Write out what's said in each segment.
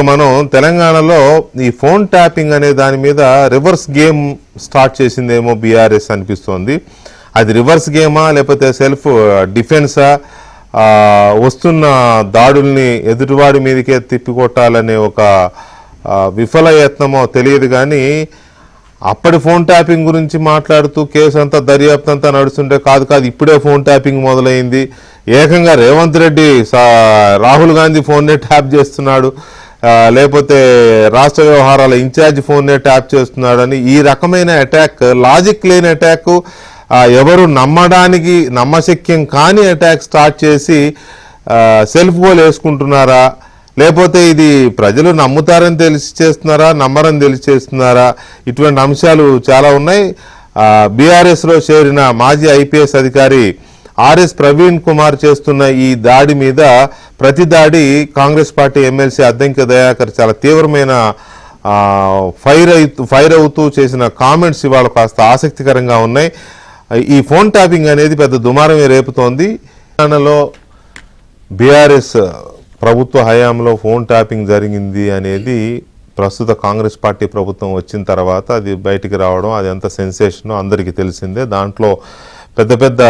మనం తెలంగాణలో ఈ ఫోన్ ట్యాపింగ్ అనే దాని మీద రివర్స్ గేమ్ స్టార్ట్ చేసిందేమో బీఆర్ఎస్ అనిపిస్తోంది. అది రివర్స్ గేమా లేకపోతే సెల్ఫ్ డిఫెన్సా, వస్తున్న దాడుల్ని ఎదుటివాడి మీదకే తిప్పికొట్టాలనే ఒక విఫల యత్నమో తెలియదు. కానీ అప్పటి ఫోన్ ట్యాపింగ్ గురించి మాట్లాడుతూ కేసు అంతా దర్యాప్తు అంతా నడుస్తుంటే కాదు ఇప్పుడే ఫోన్ ట్యాపింగ్ మొదలైంది, ఏకంగా రేవంత్ రెడ్డి రాహుల్ గాంధీ ఫోన్నే ట్యాప్ చేస్తున్నాడు, లేకపోతే రాష్ట్ర వ్యవహారాల ఇన్ఛార్జ్ ఫోన్నే ట్యాప్ చేస్తున్నాడని ఈ రకమైన అటాక్, లాజిక్ లేని అటాక్, ఎవరు నమ్మడానికి నమ్మశక్యం కాని అటాక్ స్టార్ట్ చేసి సెల్ఫ్ గోల్ వేసుకుంటున్నారా, లేకపోతే ఇది ప్రజలు నమ్ముతారని తెలిసి చేస్తున్నారా, నమ్మరని తెలిసి చేస్తున్నారా, ఇటువంటి అంశాలు చాలా ఉన్నాయి. బీఆర్ఎస్లో చేరిన మాజీ ఐపీఎస్ అధికారి ఆర్ఎస్ ప్రవీణ్ కుమార్ చేస్తున్న ఈ దాడి మీద ప్రతి దాడి కాంగ్రెస్ పార్టీ ఎమ్మెల్సీ అద్దంకి దయాకర్ చాలా తీవ్రమైన ఫైర్ అవుతూ చేసిన కామెంట్స్ ఇవాళ కాస్త ఆసక్తికరంగా ఉన్నాయి. ఈ ఫోన్ ట్యాపింగ్ అనేది పెద్ద దుమారమే రేపుతోంది. తెలంగాణలో బీఆర్ఎస్ ప్రభుత్వ హయాంలో ఫోన్ ట్యాపింగ్ జరిగింది అనేది ప్రస్తుత కాంగ్రెస్ పార్టీ ప్రభుత్వం వచ్చిన తర్వాత అది బయటికి రావడం, అది ఎంత సెన్సేషనో అందరికీ తెలిసిందే. దాంట్లో పెద్ద పెద్ద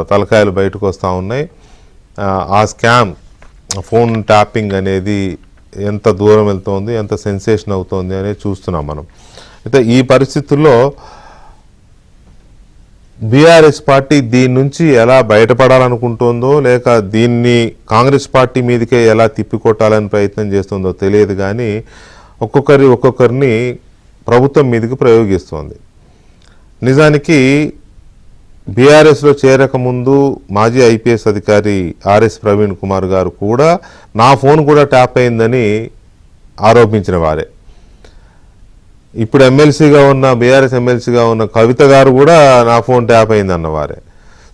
తలకాయలు బయటకు వస్తూ ఉన్నాయి. ఆ స్కామ్ ఫోన్ ట్యాపింగ్ అనేది ఎంత దూరం వెళ్తోంది, ఎంత సెన్సేషన్ అవుతోంది అనేది చూస్తున్నాం మనం. అయితే ఈ పరిస్థితుల్లో బీఆర్ఎస్ పార్టీ దీని నుంచి ఎలా బయటపడాలనుకుంటుందో, లేక దీన్ని కాంగ్రెస్ పార్టీ మీదకే ఎలా తిప్పికొట్టాలని ప్రయత్నం చేస్తుందో తెలియదు. కానీ ఒక్కొక్కరిని ప్రభుత్వం మీదకి ప్రయోగిస్తోంది. నిజానికి బీఆర్ఎస్లో చేరకముందు మాజీ ఐపీఎస్ అధికారి ఆర్ఎస్ ప్రవీణ్ కుమార్ గారు కూడా నా ఫోన్ కూడా ట్యాప్ అయిందని ఆరోపించిన వారే. ఇప్పుడు ఎమ్మెల్సీగా ఉన్న బీఆర్ఎస్ ఎమ్మెల్సీగా ఉన్న కవిత గారు కూడా నా ఫోన్ ట్యాప్ అయింది అన్నవారే.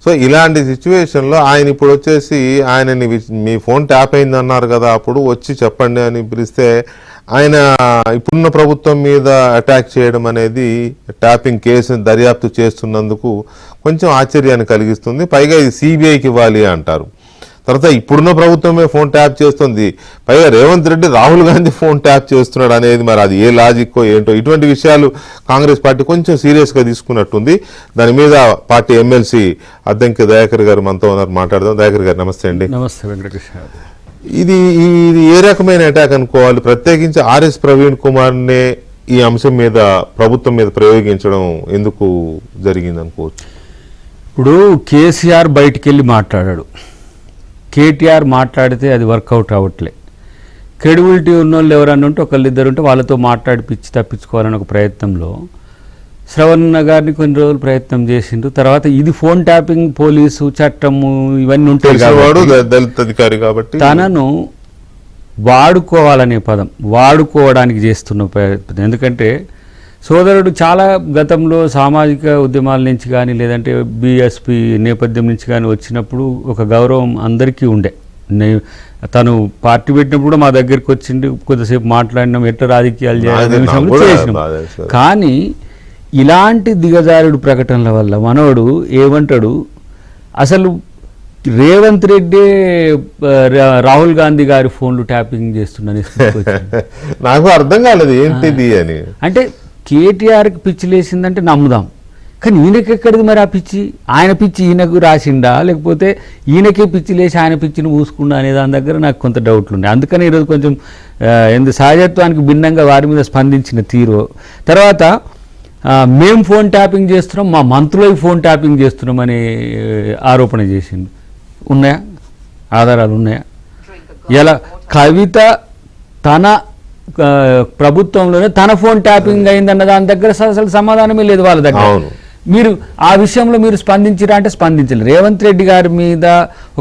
సో ఇలాంటి సిచ్యువేషన్లో ఆయన ఇప్పుడు వచ్చేసి ఆయనని మీ ఫోన్ ట్యాప్ అయింది అన్నారు కదా, అప్పుడు వచ్చి చెప్పండి అని పిలిస్తే ఆయన ఇప్పుడున్న ప్రభుత్వం మీద అటాక్ చేయడం అనేది ట్యాపింగ్ కేసుని దర్యాప్తు చేస్తున్నందుకు కొంచెం ఆశ్చర్యాన్ని కలిగిస్తుంది. పైగా ఇది సిబిఐకి ఇవ్వాలి అంటారు. తర్వాత ఇప్పుడున్న ప్రభుత్వమే ఫోన్ ట్యాప్ చేస్తుంది, పైగా రేవంత్ రెడ్డి రాహుల్ గాంధీ ఫోన్ ట్యాప్ చేస్తున్నాడు అనేది మరి అది ఏ లాజిక్కో ఏంటో. ఇటువంటి విషయాలు కాంగ్రెస్ పార్టీ కొంచెం సీరియస్గా తీసుకున్నట్టుంది. దాని మీద పార్టీ ఎమ్మెల్సీ అద్దంకి దయాకర్ గారు మనతో ఉన్నారు, మాట్లాడదాం. దయాకర్ గారు నమస్తే అండి. నమస్తే వెంకటకృష్ణ. ఇది ఏ రకమైన అటాక్ అనుకోవాలి? ప్రత్యేకించి ఆర్ఎస్ ప్రవీణ్ కుమార్నే ఈ అంశం మీద ప్రభుత్వం మీద ప్రయోగించడం ఎందుకు జరిగింది అనుకోవచ్చు? ఇప్పుడు కేసీఆర్ బయటికి వెళ్ళి మాట్లాడాడు, కేటీఆర్ మాట్లాడితే అది వర్కౌట్ అవ్వట్లే. క్రెడిబిలిటీ ఉన్న వాళ్ళు ఎవరన్నా ఉంటే ఒకళ్ళిద్దరు ఉంటే వాళ్ళతో మాట్లాడి పిచ్చి తప్పించుకోవాలని ఒక ప్రయత్నంలో శ్రవణ గారిని కొన్ని రోజులు ప్రయత్నం చేసిండ్రు. తర్వాత ఇది ఫోన్ ట్యాపింగ్, పోలీసు చట్టము ఇవన్నీ ఉంటాయి కాబట్టి తనను వాడుకోవాలనే పదం వాడుకోవడానికి చేస్తున్న ప్రయత్నం. ఎందుకంటే సోదరుడు చాలా గతంలో సామాజిక ఉద్యమాల నుంచి కానీ లేదంటే బీఎస్పీ నేపథ్యం నుంచి కానీ వచ్చినప్పుడు ఒక గౌరవం అందరికీ ఉండే. తను పార్టీ పెట్టినప్పుడు మా దగ్గరికి వచ్చింది, కొద్దిసేపు మాట్లాడినాం, ఎట్లా రాజకీయాలు చేసినాం. కానీ ఇలాంటి దిగజారుడు ప్రకటనల వల్ల మనోడు ఏమంటాడు, అసలు రేవంత్ రెడ్డి రాహుల్ గాంధీ గారి ఫోన్లు ట్యాపింగ్ చేస్తుండని నాకు అర్థం కాలేదు ఏంటిది అని. అంటే కేటీఆర్కి పిచ్చి లేసిందంటే నమ్ముదాం, కానీ ఈయనకి ఎక్కడిది మరి ఆ పిచ్చి? ఆయన పిచ్చి ఈయనకు రాసిండా, లేకపోతే ఈయనకే పిచ్చి లేచి ఆయన పిచ్చిని పూసుకుండా అనే దాని దగ్గర నాకు కొంత డౌట్లు ఉన్నాయి. అందుకని ఈరోజు కొంచెం సహజత్వానికి భిన్నంగా వారి మీద స్పందించిన తీరు. తర్వాత మేము ఫోన్ ట్యాపింగ్ చేస్తున్నాం, మా మంత్రులకి ఫోన్ ట్యాపింగ్ చేస్తున్నాం అనే ఆరోపణ చేసిండు. ఉన్నాయా ఆధారాలు? ఉన్నాయా? ఇలా కవిత తన ప్రభుత్వంలోనే తన ఫోన్ ట్యాపింగ్ అయిందన్న దాని దగ్గర అసలు సమాధానమే లేదు వాళ్ళ దగ్గర. మీరు ఆ విషయంలో మీరు స్పందించిరా అంటే స్పందించలేదు. రేవంత్ రెడ్డి గారి మీద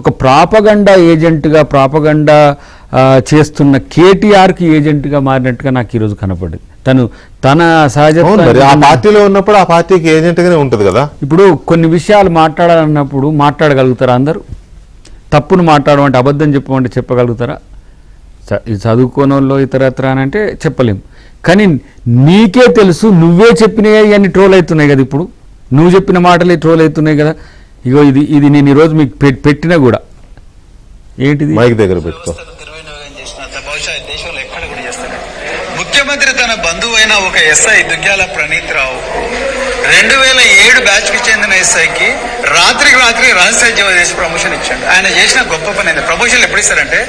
ఒక ప్రాపగండా ఏజెంట్గా ప్రాపగండా చేస్తున్న కేటీఆర్కి ఏజెంట్గా మారినట్టుగా నాకు ఈరోజు కనపడింది. తన సహజ పార్టీలో ఉన్నప్పుడు ఆ పార్టీకి ఏజెంట్గానే ఉంటుంది కదా. ఇప్పుడు కొన్ని విషయాలు మాట్లాడాలన్నప్పుడు మాట్లాడగలుగుతారా అందరూ? తప్పును మాట్లాడమంటే, అబద్ధం చెప్పమంటే చెప్పగలుగుతారా? చదువుకోని వాళ్ళు ఇతరత్ర అని అంటే చెప్పలేము. కానీ నీకే తెలుసు, నువ్వే చెప్పినవి అన్ని ట్రోల్ అవుతున్నాయి కదా. ఇప్పుడు నువ్వు చెప్పిన మాటలే ట్రోల్ అవుతున్నాయి కదా. ఇగో ఇది నేను ఈరోజు మీకు పెట్టినా కూడా ఏంటిది, మైక్ దగ్గర పెట్టుకో. చేస్తున్నాడు. ముఖ్యమంత్రి తన బంధువైన ఒక ఎస్ఐ దుగ్గ్యాల ప్రణీత్ రావు 2007 బ్యాచ్ కి చెందిన ఎస్ఐకి రాత్రికి రాత్రి రహస్యోద్యోగం చేసి ప్రమోషన్ ఇచ్చాడు. ఆయన చేసిన గొప్ప పని ఏంది? ప్రమోషన్లు ఎప్పుడు ఇస్తారంటే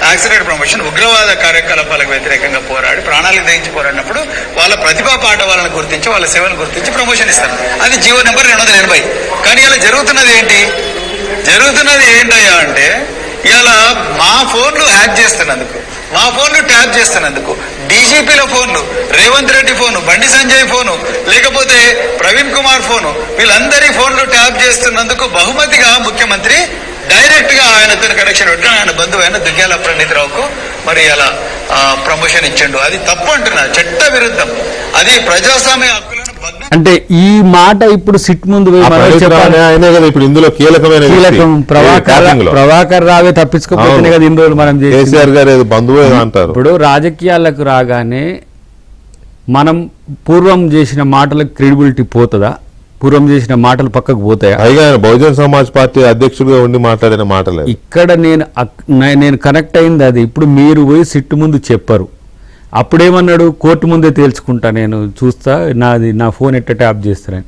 యాక్సిడెంట్ ప్రమోషన్, ఉగ్రవాద కార్యకలాపాలకు వ్యతిరేకంగా పోరాడి ప్రాణాలకు దయించి పోరాడినప్పుడు వాళ్ళ ప్రతిభా పాట వాళ్ళని గుర్తించి వాళ్ళ సేవలను గుర్తించి ప్రమోషన్ ఇస్తారు. అది జీవో నెంబర్ 280. కానీ ఇలా జరుగుతున్నది ఏంటయ్యా అంటే ఇలా మా ఫోన్లు హ్యాక్ చేస్తున్నందుకు, మా ఫోన్లు ట్యాప్ చేస్తున్నందుకు, డీజీపీల ఫోన్లు, రేవంత్ రెడ్డి ఫోను, బండి సంజయ్ ఫోను, లేకపోతే ప్రవీణ్ కుమార్ ఫోను, వీళ్ళందరి ఫోన్లు ట్యాప్ చేస్తున్నందుకు బహుమతిగా ముఖ్యమంత్రి డైరెక్ట్ గా ఆయనతో కనెక్షన్ పెట్టి ఆయన బంధువు అయిన దుగ్గ్యాల ప్రణీత్ రావుకు మరి అలా ప్రమోషన్ ఇచ్చిండు. అది తప్పు అంటున్నా, చట్ట విరుద్ధం. అది ప్రజాస్వామ్య హక్కులను భగ్నం. అంటే ఈ మాట ఇప్పుడు సిట్ ముందు పోయి మనం చెప్పాలి. ఆయనే కదా ఇప్పుడు ఇందులో కీలకమైన కీలకం ప్రభాకర్ రావే తప్పించుకోకపోతేనే కదా ఇన్ని రోజులు మనం కేసీఆర్ గారు బంధువు అంటారు. ఇప్పుడు రాజకీయాలకు రాగానే మనం పూర్వం చేసిన మాటలకు క్రెడిబిలిటీ పోతుందా? పూర్వం చేసిన మాటలు పక్కకు పోతాయా? పైగా బహుజన్ సమాజ్ పార్టీ అధ్యక్షుడిగా ఉండి మాట్లాడిన మాటలే. ఇక్కడ నేను కనెక్ట్ అయింది అది. ఇప్పుడు మీరు పోయి సిట్టు ముందు చెప్పరు, అప్పుడేమన్నాడు? కోర్టు ముందే తేల్చుకుంటా, నేను చూస్తా, నా ఫోన్ ఎట్ట ట్యాప్ చేస్తారని.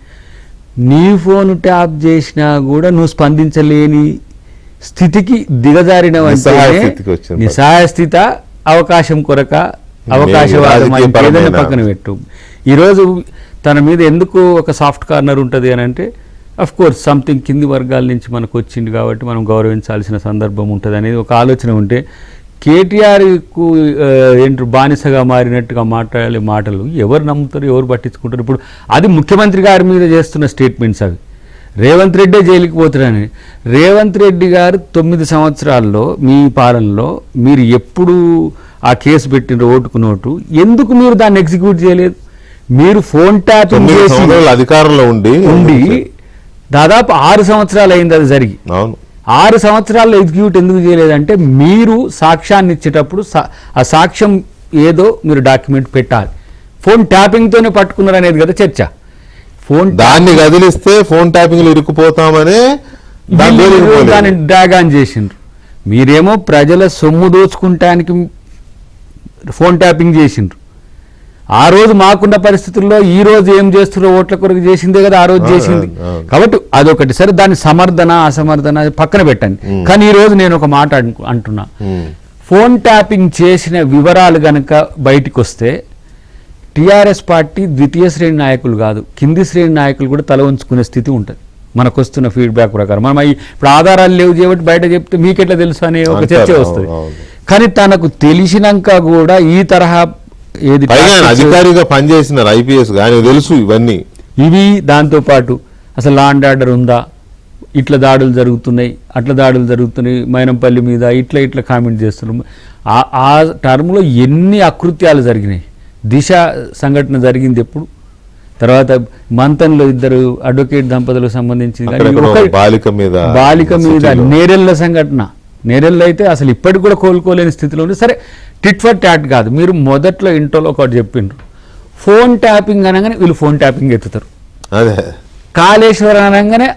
నీ ఫోన్ ట్యాప్ చేసినా కూడా నువ్వు స్పందించలేని స్థితికి దిగజారినవంటే నిస్సహాయ స్థిత, అవకాశం కొరక, అవకాశవాదం ఏదైనా పక్కన పెట్టు. ఈరోజు తన మీద ఎందుకు ఒక సాఫ్ట్ కార్నర్ ఉంటుంది అని అంటే, అఫ్ కోర్స్ సంథింగ్ కింది వర్గాల నుంచి మనకు వచ్చింది కాబట్టి మనం గౌరవించాల్సిన సందర్భం ఉంటుంది అనేది ఒక ఆలోచన ఉంటే, కేటీఆర్కు ఏంటి బానిసగా మారినట్టుగా మాట్లాడే మాటలు ఎవరు నమ్ముతారు, ఎవరు పట్టించుకుంటారు? ఇప్పుడు అది ముఖ్యమంత్రి గారి మీద చేస్తున్న స్టేట్మెంట్స్ అవి. రేవంత్ రెడ్డే జైలుకి పోతారని. రేవంత్ రెడ్డి గారు 9 సంవత్సరాల్లో మీ పాలనలో మీరు ఎప్పుడు ఆ కేసు పెట్టిన ఓటుకు నోటు, ఎందుకు మీరు దాన్ని ఎగ్జిక్యూట్ చేయలేదు? మీరు ఫోన్ ట్యాపింగ్ చేసి అధికారంలో ఉండి దాదాపు 6 సంవత్సరాలు అయింది అది జరిగి. 6 సంవత్సరాల్లో ఎగ్జిక్యూట్ ఎందుకు చేయలేదంటే, మీరు సాక్ష్యాన్ని ఇచ్చేటప్పుడు ఆ సాక్ష్యం ఏదో మీరు డాక్యుమెంట్ పెట్టాలి. ఫోన్ ట్యాపింగ్తోనే పట్టుకున్నారు అనేది కదా చర్చ. ఫోన్ దాన్ని కదిలిస్తే ఫోన్ ట్యాపింగ్లు ఇరుక్కుపోతామనే దాన్ని డ్రాగ్ ఆన్ చేసిండ్రు. మీరేమో ప్రజల సొమ్ము దోచుకుంటానికి ఫోన్ ట్యాపింగ్ చేసిండ్రు. ఆ రోజు మాకున్న పరిస్థితుల్లో ఈ రోజు ఏం చేస్తున్నారో ఓట్ల కొరకు చేసిందే కదా ఆ రోజు చేసింది. కాబట్టి అదొకటి. సరే, దాని సమర్థన అసమర్థన పక్కన పెట్టండి. కానీ ఈ రోజు నేను ఒక మాట అంటున్నా, ఫోన్ ట్యాపింగ్ చేసిన వివరాలు గనక బయటికి వస్తే టీఆర్ఎస్ పార్టీ ద్వితీయ శ్రేణి నాయకులు కాదు, కింది శ్రేణి నాయకులు కూడా తల ఉంచుకునే స్థితి ఉంటుంది. మనకు వస్తున్న ఫీడ్బ్యాక్ ప్రకారం మనం ఇప్పుడు ఆధారాలు లేవు చేయబట్టి బయట చెప్తే మీకెట్లా తెలుసు అనే ఒక చర్చ వస్తుంది. కానీ తనకు తెలిసినాక కూడా ఈ తరహా ఏది అధికారిగా పనిచేసినారు ఐపీఎస్ కానీ తెలుసు ఇవన్నీ. ఇవి దాంతోపాటు అసలు లా అండ్ ఆర్డర్ ఉందా, ఇట్లా దాడులు జరుగుతున్నాయి, అట్లా దాడులు జరుగుతున్నాయి, మైనంపల్లి మీద ఇట్లా కామెంట్ చేస్తున్నాం. ఆ టర్మ్లో ఎన్ని అకృత్యాలు జరిగినాయి. దిశ సంఘటన జరిగింది ఎప్పుడు, తర్వాత మంతన్లో 2 అడ్వకేట్ దంపతులకు సంబంధించి బాలిక మీద నేరెళ్ల సంఘటన. నేరెళ్ళు అయితే అసలు ఇప్పటికి కూడా కోలుకోలేని స్థితిలో ఉంది. సరే, టిట్ ఫర్ ట్యాట్ కాదు. మీరు మొదట్లో ఇంటర్లో ఒకటి చెప్పిండ్రు, ఫోన్ ట్యాపింగ్ అనగానే వీళ్ళు ఫోన్ ట్యాపింగ్ ఎత్తుతారు, కాళేశ్వరం అనగానే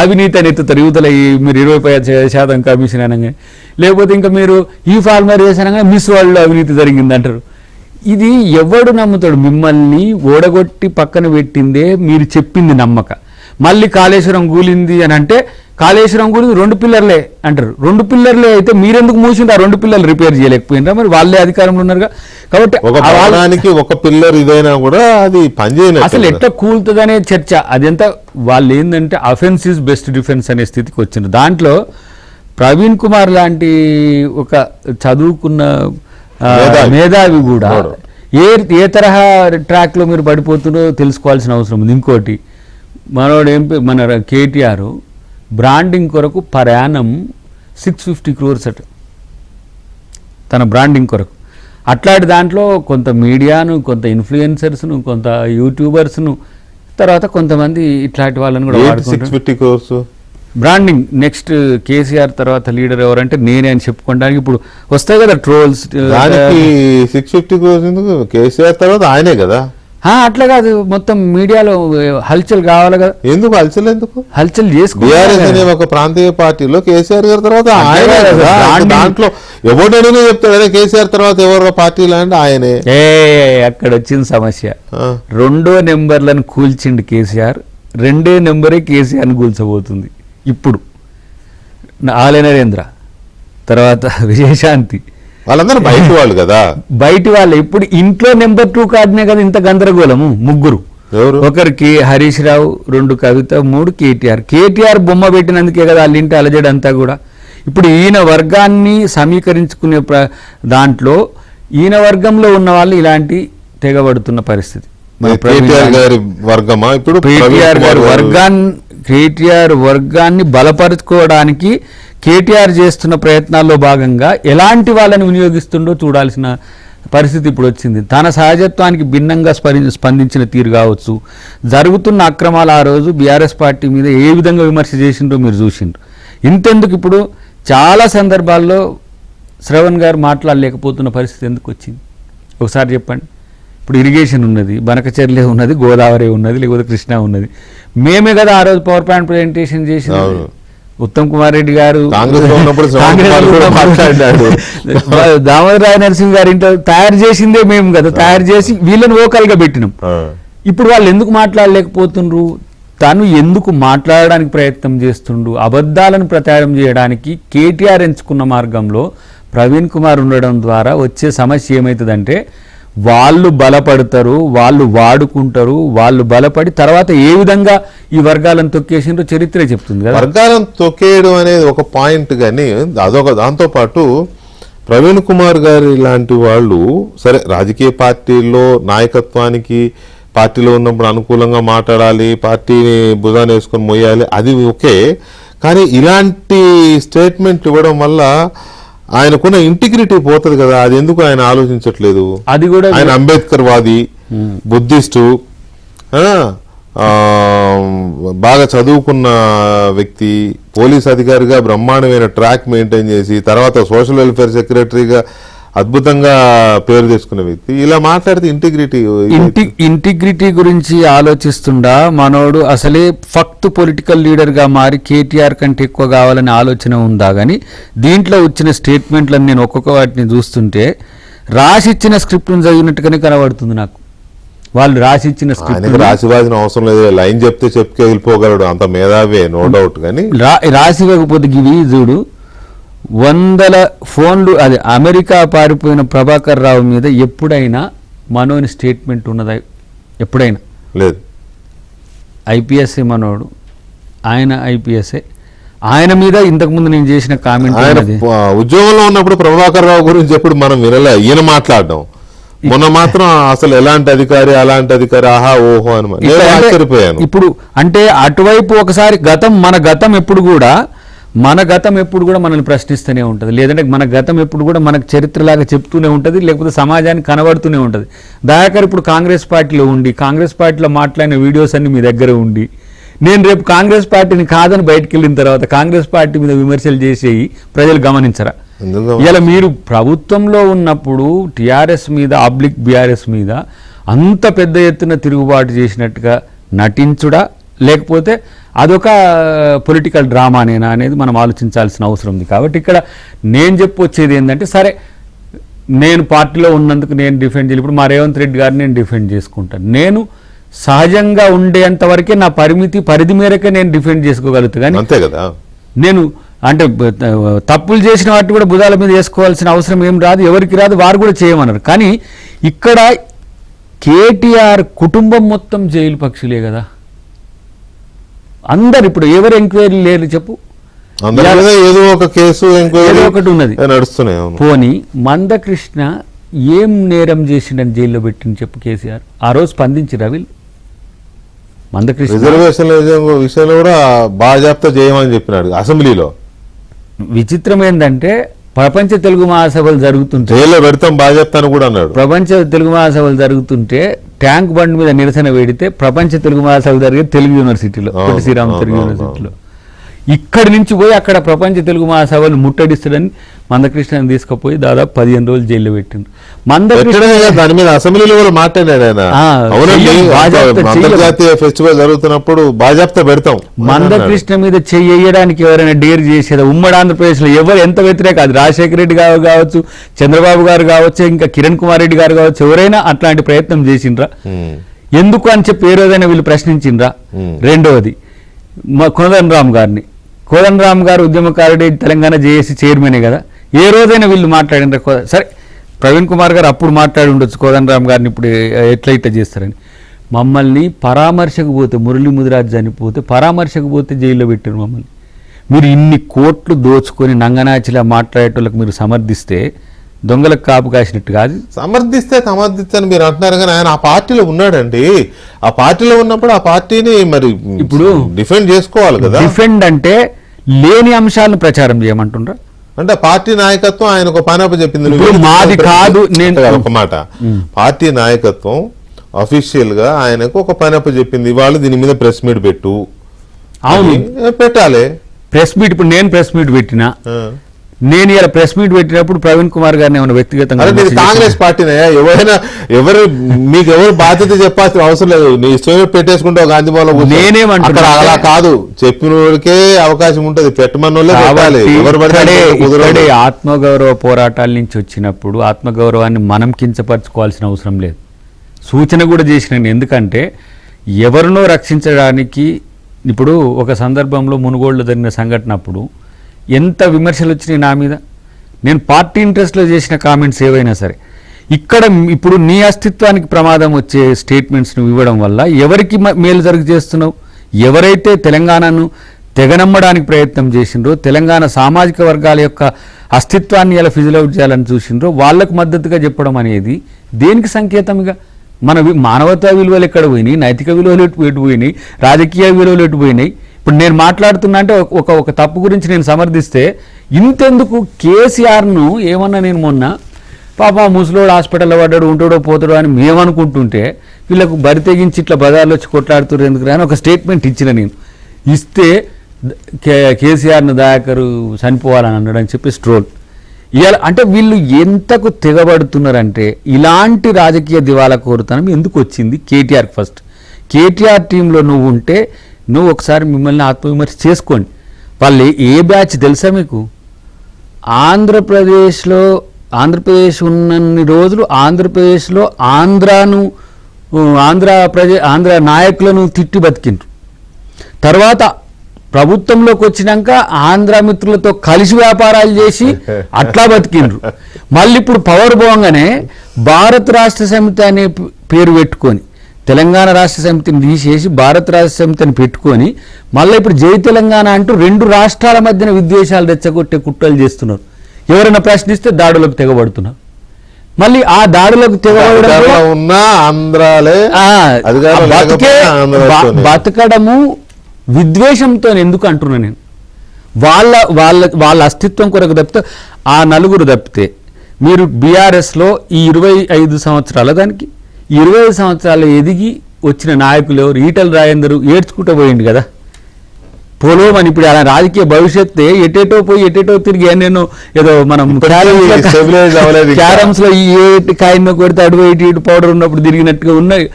అవినీతి అని ఎత్తుతారు యువతల. మీరు 25% కమిషన్ అనగానే, లేకపోతే ఇంకా మీరు ఈ ఫార్మర్ చేసానగానే మిస్ వరల్డ్లో అవినీతి జరిగింది అంటారు. ఇది ఎవడు నమ్ముతాడు? మిమ్మల్ని ఓడగొట్టి పక్కన పెట్టిందే మీరు చెప్పింది నమ్మక. మళ్ళీ కాళేశ్వరం కూలింది అని అంటే, కాళేశ్వరం కూలింది 2 పిల్లర్లే అంటారు. 2 పిల్లర్లే అయితే మీరెందుకు మూసిండ్రు? ఆ 2 పిల్లర్లు రిపేర్ చేయలేకపోయినరా? మరి వాళ్ళే అధికారంలో ఉన్నారుగా. కాబట్టి ఒక పిల్లర్ ఇదైనా కూడా అది పనిచేయలేదు. అసలు ఎట్లా కూలుతుంది అనే చర్చ. అదంతా వాళ్ళు ఏంటంటే అఫెన్స్ ఈజ్ బెస్ట్ డిఫెన్స్ అనే స్థితికి వచ్చిండ్రు. దాంట్లో ప్రవీణ్ కుమార్ లాంటి ఒక చదువుకున్న మేధావి కూడా ఏ తరహా ట్రాక్లో మీరు పడిపోతుందో తెలుసుకోవాల్సిన అవసరం ఉంది. ఇంకోటి, మన కేటీఆర్ బ్రాండింగ్ కొరకు పర్ యానం 650 crores అట తన బ్రాండింగ్ కొరకు. అట్లాంటి దాంట్లో కొంత మీడియాను, కొంత ఇన్ఫ్లుయెన్సర్స్ను, కొంత యూట్యూబర్స్ను, తర్వాత కొంతమంది ఇట్లాంటి వాళ్ళని కూడా 650 crores బ్రాండింగ్. నెక్స్ట్ కేసీఆర్ తర్వాత లీడర్ ఎవరంటే నేనే అని చెప్పుకోవడానికి ఇప్పుడు వస్తాయి కదా ట్రోల్స్. 650 crores ఎందుకు? కేసీఆర్ తర్వాత ఆయనే కదా. అట్లా కాదు, మొత్తం మీడియాలో హల్చల్ కావాలి కదా. ఎందుకు హల్చల్? ఎందుకు హల్చల్ చేసుకోవాలి? ఒక ప్రాంతీయ పార్టీలో కేసీఆర్ గారి తర్వాత దాంట్లో ఎవరు అడిగినా చెప్తాడు అదే కేసీఆర్ తర్వాత ఎవరో పార్టీలు అంటే ఆయనే. అక్కడ వచ్చిన సమస్య, ఆ. 2వ నెంబర్లను కూల్చిండు కేసీఆర్, 2వ నెంబరే కేసీఆర్ని కూల్చబోతుంది. ఇప్పుడు ఆలయ నరేంద్ర తర్వాత విజయశాంతి వాళ్ళందరూ బయట వాళ్ళు కదా, బయటి వాళ్ళు. ఇప్పుడు ఇంట్లో నెంబర్ 2 కాడనే కదా ఇంత గందరగోళము. ముగ్గురు, ఎవరు ఒకరికి హరీష్ రావు, 2 కవిత, 3 కేటీఆర్ బొమ్మ పెట్టినందుకే కదా వాళ్ళ ఇంటి అలజడి అంతా కూడా. ఇప్పుడు ఈయన వర్గాన్ని సమీకరించుకునే దాంట్లో ఈయన వర్గంలో ఉన్న వాళ్ళు ఇలాంటి తెగబడుతున్న పరిస్థితి. కేటీఆర్ గారి వర్గమా ఇప్పుడు కేటీఆర్ వర్గాన్ని బలపరుచుకోవడానికి కేటీఆర్ చేస్తున్న ప్రయత్నాల్లో భాగంగా ఎలాంటి వాళ్ళని వినియోగిస్తుండో చూడాల్సిన పరిస్థితి ఇప్పుడు వచ్చింది. తన సహజత్వానికి భిన్నంగా స్పందించిన తీరు కావచ్చు, జరుగుతున్న అక్రమాలు ఆ రోజు బీఆర్ఎస్ పార్టీ మీద ఏ విధంగా విమర్శ చేసిండ్రో మీరు చూసిండ్రు. ఇంతెందుకు ఇప్పుడు చాలా సందర్భాల్లో శ్రవణ్ గారు మాట్లాడలేకపోతున్న పరిస్థితి ఎందుకు వచ్చింది ఒకసారి చెప్పండి. ఇప్పుడు ఇరిగేషన్ ఉన్నది, బనకచెర్లే ఉన్నది, గోదావరి ఉన్నది, లేకపోతే కృష్ణా ఉన్నది. మేమే కదా ఆ రోజు పవర్ పాయింట్ ప్రజెంటేషన్ చేసింది. ఉత్తమ్ కుమార్ రెడ్డి గారు మాట్లాడాడు, దామోదర రాయ నరసింహ గారి ఇంట్లో తయారు చేసిందే మేము కదా, తయారు చేసి వీళ్ళని ఓకల్గా పెట్టినాం. ఇప్పుడు వాళ్ళు ఎందుకు మాట్లాడలేకపోతుండ్రు? తను ఎందుకు మాట్లాడడానికి ప్రయత్నం చేస్తుండు? అబద్ధాలను ప్రచారం చేయడానికి కేటీఆర్ ఎంచుకున్న మార్గంలో ప్రవీణ్ కుమార్ ఉండడం ద్వారా వచ్చే సమస్య ఏమవుతుందంటే వాళ్ళు బలపడతారు, వాళ్ళు వాడుకుంటారు, వాళ్ళు బలపడి తర్వాత ఏ విధంగా ఈ వర్గాలను తొక్కేసిండ్రో చరిత్ర చెప్తుంది కదా. వర్గాలను తొక్కేయడం అనేది ఒక పాయింట్, కానీ అదొక దాంతోపాటు ప్రవీణ్ కుమార్ గారి లాంటి వాళ్ళు సరే రాజకీయ పార్టీల్లో నాయకత్వానికి పార్టీలో ఉన్నప్పుడు అనుకూలంగా మాట్లాడాలి, పార్టీని భుజాన్ని వేసుకొని మొయ్యాలి, అది ఓకే. కానీ ఇలాంటి స్టేట్మెంట్ ఇవ్వడం వల్ల ఆయనకున్న ఇంటిగ్రిటీ పోతుంది కదా, అది ఎందుకు ఆయన ఆలోచించట్లేదు? అది కూడా ఆయన అంబేద్కర్ వాది, బుద్ధిస్టు, బాగా చదువుకున్న వ్యక్తి, పోలీస్ అధికారిగా బ్రహ్మాండమైన ట్రాక్ మెయింటైన్ చేసి తర్వాత సోషల్ వెల్ఫేర్ సెక్రటరీగా అద్భుతంగా పేరు తెచ్చుకున్న వ్యక్తి. ఇలా మాట్లాడితే ఇంటిగ్రిటీ గురించి ఆలోచిస్తుండా మనోడు అసలే ఫక్త్ పొలిటికల్ లీడర్ గా మారి కేటీఆర్ కంటే ఎక్కువ కావాలనే ఆలోచన ఉందా? కానీ దీంట్లో వచ్చిన స్టేట్మెంట్లను నేను ఒక్కొక్క వాటిని చూస్తుంటే రాసిచ్చిన స్క్రిప్ట్ను చదివినట్టుగానే కనబడుతుంది నాకు. వాళ్ళు రాసిచ్చిన స్క్రిప్ట్ రాసివాల్సిన అవసరం లేదు, లైన్ చెప్తే చెప్పుకే వెళ్ళిపోగలడు, అంత మేధావే నో డౌట్. కానీ రాసివ్వకపోతే గివి చూడు 100 ఫోన్లు. అది అమెరికా పారిపోయిన ప్రభాకర్ రావు మీద ఎప్పుడైనా మనోని స్టేట్మెంట్ ఉన్నదా? ఎప్పుడైనా లేదు. ఐపీఎస్ఏ మనోడు, ఆయన ఐపీఎస్ఏ, ఆయన మీద ఇంతకుముందు నేను చేసిన కామెంట్. ఉద్యోగంలో ఉన్నప్పుడు ప్రభాకర్ రావు గురించి ఎప్పుడు మనం వినలే, ఈయన మాట్లాడడం. మొన్న మాత్రం అసలు ఎలాంటి అధికారి అలాంటి అధికారి ఆహా ఓహో అని ఆశ్చర్యపోయాను. ఇప్పుడు అంటే అటువైపు ఒకసారి మన గతం ఎప్పుడు కూడా మనల్ని ప్రశ్నిస్తూనే ఉంటుంది, లేదంటే మన గతం ఎప్పుడు కూడా మనకు చరిత్రలాగా చెప్తూనే ఉంటుంది, లేకపోతే సమాజానికి కనబడుతూనే ఉంటుంది. దయాకర్ ఇప్పుడు కాంగ్రెస్ పార్టీలో ఉండి కాంగ్రెస్ పార్టీలో మాట్లాడిన వీడియోస్ అన్ని మీ దగ్గర ఉండి నేను రేపు కాంగ్రెస్ పార్టీని కాదని బయటకు వెళ్ళిన తర్వాత కాంగ్రెస్ పార్టీ మీద విమర్శలు చేసేవి ప్రజలు గమనించరా? ఇలా మీరు ప్రభుత్వంలో ఉన్నప్పుడు టీఆర్ఎస్ మీద బీఆర్ఎస్ మీద అంత పెద్ద ఎత్తున తిరుగుబాటు చేసినట్టుగా నటించుడా, లేకపోతే అదొక పొలిటికల్ డ్రామానేనా అనేది మనం ఆలోచించాల్సిన అవసరం ఉంది. కాబట్టి ఇక్కడ నేను చెప్పొచ్చేది ఏంటంటే, సరే నేను పార్టీలో ఉన్నందుకు నేను డిఫెండ్ చేయాలి. ఇప్పుడు మా రేవంత్ రెడ్డి గారిని నేను డిఫెండ్ చేసుకుంటాను. నేను సహజంగా ఉండేంత వరకే నా పరిధి మేరకే నేను డిఫెండ్ చేసుకోగలుగుతాను. కానీ అంతే కదా, నేను అంటే తప్పులు చేసిన వాటి కూడా భుజాల మీద వేసుకోవాల్సిన అవసరం ఏం రాదు, ఎవరికి రాదు, వారు కూడా చేయమన్నారు. కానీ ఇక్కడ కేటీఆర్ కుటుంబం మొత్తం జైలు పక్షులే కదా. అందరు ఇప్పుడు ఎవరు ఎంక్వైరీ లేరు చెప్పు, ఏదో ఒక కేసు ఏదో ఒకటి ఉన్నది నడుస్తున్నాయి. పోనీ మందకృష్ణ ఏం నేరం చేసిండని జైల్లో పెట్టింది చెప్పు కేసీఆర్? ఆ రోజు స్పందించిరా వీళ్ళు? మందకృష్ణ రిజర్వేషన్ విషయంలో కూడా బాజాప్తా చేయమని చెప్పినాడు అసెంబ్లీలో. విచిత్రం ఏంటంటే ప్రపంచ తెలుగు మహాసభలు జరుగుతుంటే జైల్లో పెడతాం బాజాప్తాను కూడా అన్నాడు. ప్రపంచ తెలుగు మహాసభలు జరుగుతుంటే ట్యాంక్ బండ్ మీద నిరసన పెడితే ప్రపంచ తెలుగు మహాసభ జరిగే తెలుగు యూనివర్సిటీలో, పొట్టి శ్రీరామ్ తెలుగు యూనివర్సిటీలో ఇక్కడి నుంచి పోయి అక్కడ ప్రపంచ తెలుగు మహాసభలు ముట్టడిస్తాడని మందకృష్ణని తీసుకుపోయి దాదాపు 15 రోజులు జైల్లో పెట్టిండు. మందకృష్ణ దాని మీద అసెంబ్లీలో కూడా మాట్లాడాడు ఆయన. ఆ, అవునండి, అంతర్జాతీయ ఫెస్టివల్ జరుగుతున్నప్పుడు బాజాప్తా పెడతాం. మందకృష్ణ మీద చెయ్యడానికి ఎవరైనా డేర్ చేసేదా? ఉమ్మడి ఆంధ్రప్రదేశ్ లో ఎవరు ఎంత వ్యతిరేక, అది రాజశేఖర రెడ్డి గారు కావచ్చు, చంద్రబాబు గారు కావచ్చు, ఇంకా కిరణ్ కుమార్ రెడ్డి గారు కావచ్చు, ఎవరైనా అట్లాంటి ప్రయత్నం చేసిండ్రా? ఎందుకు అని చెప్పి ఏ రోజైనా వీళ్ళు ప్రశ్నించిండ్రా? రెండవది కోదండరామ్ గారిని, కోదండరామ్ గారు ఉద్యమకారుడి, తెలంగాణ జేఏసీ చైర్మనే కదా, ఏ రోజైనా వీళ్ళు మాట్లాడినరా? సరే, ప్రవీణ్ కుమార్ గారు అప్పుడు మాట్లాడి ఉండొచ్చు కోదండరామ్ గారిని ఇప్పుడు ఎట్లయితే చేస్తారని. మమ్మల్ని పరామర్శకు పోతే, మురళీ ముదిరాజ్ చనిపోతే పరామర్శకు పోతే జైల్లో పెట్టారు మమ్మల్ని. మీరు ఇన్ని కోట్లు దోచుకొని నంగనాచిలా మాట్లాడేటోళ్ళకి మీరు సమర్థిస్తే దొంగలకు కాపు కాసినట్టు కాదు. సమర్థిస్తాను మీరు అంటున్నారు, కానీ ఆయన ఆ పార్టీలో ఉన్నాడండి. ఆ పార్టీలో ఉన్నప్పుడు ఆ పార్టీని మరి ఇప్పుడు డిఫెండ్ చేసుకోవాలి కదా. డిఫెండ్ అంటే లేని అంశాలను ప్రచారం చేయమంటుండ్రా? అంటే పార్టీ నాయకత్వం ఆయనకు ఒక పని చెప్పింది. మాది కాదు, నేను ఒక మాట, పార్టీ నాయకత్వం అఫీషియల్ గా ఆయనకు ఒక పని చెప్పింది, వాళ్ళు దీని మీద ప్రెస్ మీట్ పెట్టు. అవును, పెట్టాలి ప్రెస్ మీట్. ఇప్పుడు నేను ప్రెస్ మీట్ పెట్టినా, నేను ఇలా ప్రెస్ మీట్ పెట్టినప్పుడు ప్రవీణ్ కుమార్ గారిని ఏమైనా వ్యక్తిగతంగా కాంగ్రెస్ పార్టీనే ఎవరు మీకు ఎవరు బాధ్యత చెప్పాల్సిన అవసరం లేదు. నీ ఇష్టం పెట్టేసుకుంటే గాంధీ భవన్ నేనేమంటా అలా కాదు, చెప్పిన వాళ్ళకే అవకాశం ఉంటుంది, పెట్టమన్నోళ్ళే పెట్టాలి. ఆత్మగౌరవ పోరాటాల నుంచి వచ్చినప్పుడు ఆత్మగౌరవాన్ని మనం కించపరచుకోవాల్సిన అవసరం లేదు. సూచన కూడా చేసినాను, ఎందుకంటే ఎవరినో రక్షించడానికి. ఇప్పుడు ఒక సందర్భంలో మునుగోడులో జరిగిన సంఘటన అప్పుడు ఎంత విమర్శలు వచ్చినాయి నా మీద. నేను పార్టీ ఇంట్రెస్ట్లో చేసిన కామెంట్స్ ఏవైనా సరే, ఇక్కడ ఇప్పుడు నీ అస్తిత్వానికి ప్రమాదం వచ్చే స్టేట్మెంట్స్ నువ్వు ఇవ్వడం వల్ల ఎవరికి మేలు జరుగు చేస్తున్నావు? ఎవరైతే తెలంగాణను తెగనమ్మడానికి ప్రయత్నం చేసిండ్రో, తెలంగాణ సామాజిక వర్గాల యొక్క అస్తిత్వాన్ని ఎలా ఫిజిల్ అవుట్ చేయాలని చూసిండ్రో వాళ్ళకు మద్దతుగా చెప్పడం అనేది దేనికి సంకేతంగా? మన మానవతా విలువలు ఎక్కడ పోయినాయి, నైతిక విలువలు ఎటు పోయినాయి, రాజకీయ విలువలు ఎటు పోయినాయి? ఇప్పుడు నేను మాట్లాడుతున్నా అంటే ఒక తప్పు గురించి నేను సమర్థిస్తే ఇంతెందుకు? కేసీఆర్ను ఏమన్నా నేను మొన్న పాప ముసలోడు హాస్పిటల్లో పడ్డాడు, ఉంటాడో పోతాడో అని మేమనుకుంటుంటే వీళ్ళకు బరి తెగించి ఇట్లా బజార్లో వచ్చి కొట్లాడుతున్నారు ఎందుకు అని ఒక స్టేట్మెంట్ ఇచ్చిన నేను. ఇస్తే కేసీఆర్ను దయాకరు చనిపోవాలని అన్నాడని చెప్పి స్ట్రోల్ ఇవాళ. అంటే వీళ్ళు ఎంతకు తెగబడుతున్నారంటే ఇలాంటి రాజకీయ దివాలా కోరుతనం ఎందుకు వచ్చింది కేటీఆర్? ఫస్ట్ కేటీఆర్ టీంలో నువ్వు ఉంటే నువ్వు ఒకసారి మిమ్మల్ని ఆత్మవిమర్శ చేసుకోండి. వాళ్ళు ఏ బ్యాచ్ తెలుసా మీకు? ఆంధ్రప్రదేశ్ ఉన్నన్ని రోజులు ఆంధ్రప్రదేశ్లో ఆంధ్ర నాయకులను తిట్టి బతికిండ్రు. తర్వాత ప్రభుత్వంలోకి వచ్చినాక ఆంధ్ర మిత్రులతో కలిసి వ్యాపారాలు చేసి అట్లా బతికిండ్రు. మళ్ళీ ఇప్పుడు పవర్ పోగానే భారత రాష్ట్ర సమితి అనే పేరు పెట్టుకొని తెలంగాణ రాష్ట్ర సమితిని తీసేసి భారత రాష్ట్ర సమితిని పెట్టుకొని మళ్ళీ ఇప్పుడు జై తెలంగాణ అంటూ 2 రాష్ట్రాల మధ్యన విద్వేషాలు రెచ్చగొట్టే కుట్రలు చేస్తున్నారు. ఎవరైనా ప్రశ్నిస్తే దాడులకు తెగబడుతున్నారు. మళ్ళీ ఆ దాడులకు బతకడము విద్వేషంతో ఎందుకు అంటున్నా నేను? వాళ్ళ అస్తిత్వం కొరకు తప్పితే ఆ నలుగురు తప్పితే మీరు బీఆర్ఎస్లో ఈ 25 సంవత్సరాల దానికి 25 సంవత్సరాలు ఎదిగి వచ్చిన నాయకులు ఎవరు? ఈటల రాజేందర్ ఏడ్చుకుంటూ పోయింది కదా పోలోమని. ఇప్పుడు అలా రాజకీయ భవిష్యత్తు ఎటేటో పోయి ఎటేటో తిరిగి నేను ఏదో మనం క్యారమ్స్ లో ఈ కాయను కొడితే అడుగు ఇటు పౌడర్ ఉన్నప్పుడు తిరిగినట్టుగా ఉన్నాయి.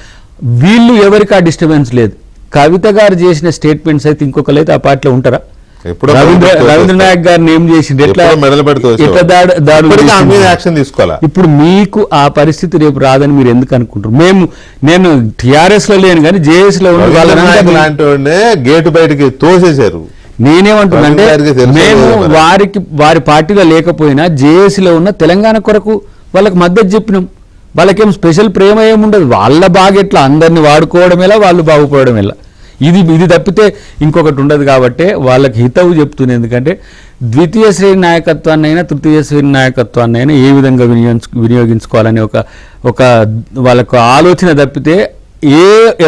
వీళ్ళు ఎవరికి ఆ డిస్టర్బెన్స్ లేదు. కవిత గారు చేసిన స్టేట్మెంట్స్ అయితే ఇంకొకరు అయితే ఆ పార్టీలో ఉంటారా? రవీంద్రనాయక్ గారిని ఏం చేసింది? ఇప్పుడు మీకు ఆ పరిస్థితి రేపు రాదని మీరు ఎందుకు అనుకుంటారు? నేను టిఆర్ఎస్ లో లేను కానీ జేఎస్ లో ఉన్న గేటు బయటకి తోసేశారు. నేనేమంటున్నా అంటే మేము వారి పార్టీలో లేకపోయినా జేఏసీలో ఉన్న తెలంగాణ కొరకు వాళ్ళకి మద్దతు చెప్పినాం. వాళ్ళకేం స్పెషల్ ప్రేమ ఏముండదు. వాళ్ళ బాగెట్లా అందరినీ వాడుకోవడం ఎలా, వాళ్ళు బాగుపడడం ఎలా, ఇది తప్పితే ఇంకొకటి ఉండదు. కాబట్టి వాళ్ళకి హితవు చెప్తుంది. ఎందుకంటే ద్వితీయ శ్రేణి నాయకత్వాన్ని అయినా తృతీయ శ్రేణి నాయకత్వాన్ని అయినా ఏ విధంగా వినియోగించుకోవాలని ఒక వాళ్ళకు ఆలోచన తప్పితే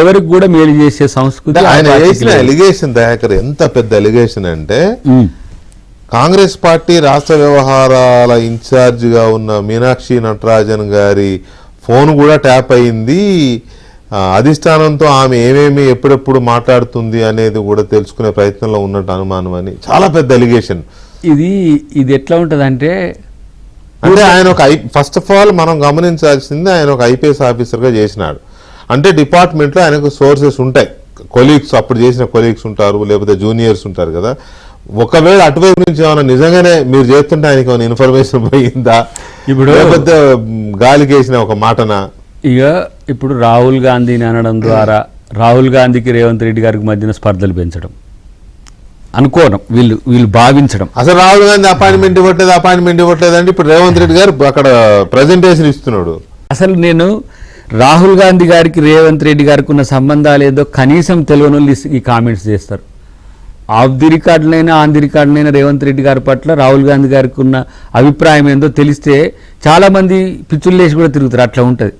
ఎవరికి కూడా మేలు చేసే సంస్కృతి. ఆయన చేసిన ఎలిగేషన్ దయాకర్ ఎంత పెద్ద ఎలిగేషన్ అంటే కాంగ్రెస్ పార్టీ రాష్ట్ర వ్యవహారాల ఇన్ఛార్జిగా ఉన్న మీనాక్షి నటరాజన్ గారి ఫోన్ కూడా ట్యాప్ అయింది, అధిష్టానంతో ఆమె ఏమేమి ఎప్పుడెప్పుడు మాట్లాడుతుంది అనేది కూడా తెలుసుకునే ప్రయత్నంలో ఉన్నట్టు అనుమానం అని చాలా పెద్ద ఎలిగేషన్. ఇది ఎట్లా ఉంటుందంటే అంటే ఆయన ఒక ఫస్ట్ ఆఫ్ ఆల్ మనం గమనించాల్సింది ఆయన ఒక ఐపీఎస్ ఆఫీసర్గా చేసినాడు అంటే డిపార్ట్మెంట్లో ఆయనకు సోర్సెస్ ఉంటాయి, కొలీగ్స్ అప్పుడు చేసిన కొలీగ్స్ ఉంటారు, లేకపోతే జూనియర్స్ ఉంటారు కదా. ఒకవేళ అటువైపు నుంచి ఏమైనా నిజంగానే మీరు చేస్తుంటే ఆయనకి ఏమైనా ఇన్ఫర్మేషన్ పోయిందా, ఇప్పుడు లేకపోతే గాలికి వేసిన ఒక మాటనా? ఇప్పుడు రాహుల్ గాంధీని అనడం ద్వారా రాహుల్ గాంధీకి రేవంత్ రెడ్డి గారికి మధ్యన స్పర్ధలు పెంచడం అనుకోవడం, వీళ్ళు భావించడం. అసలు రాహుల్ గాంధీ అపాయింట్మెంట్ ఇవ్వట్లేదు అంటే ఇప్పుడు రేవంత్ రెడ్డి గారు అక్కడ ప్రజెంటేషన్ ఇస్తున్నాడు. అసలు నేను రాహుల్ గాంధీ గారికి రేవంత్ రెడ్డి గారికి ఉన్న సంబంధాలు ఏదో కనీసం తెలియని వాళ్ళు ఈ కామెంట్స్ చేస్తారు. ఆఫ్ ది రికార్డులైనా ఆన్ ది రికార్డులైనా రేవంత్ రెడ్డి గారి పట్ల రాహుల్ గాంధీ గారికి ఉన్న అభిప్రాయం ఏందో తెలిస్తే చాలామంది పిచ్చులు లేచి కూడా తిరుగుతారు. అట్లా ఉంటుంది.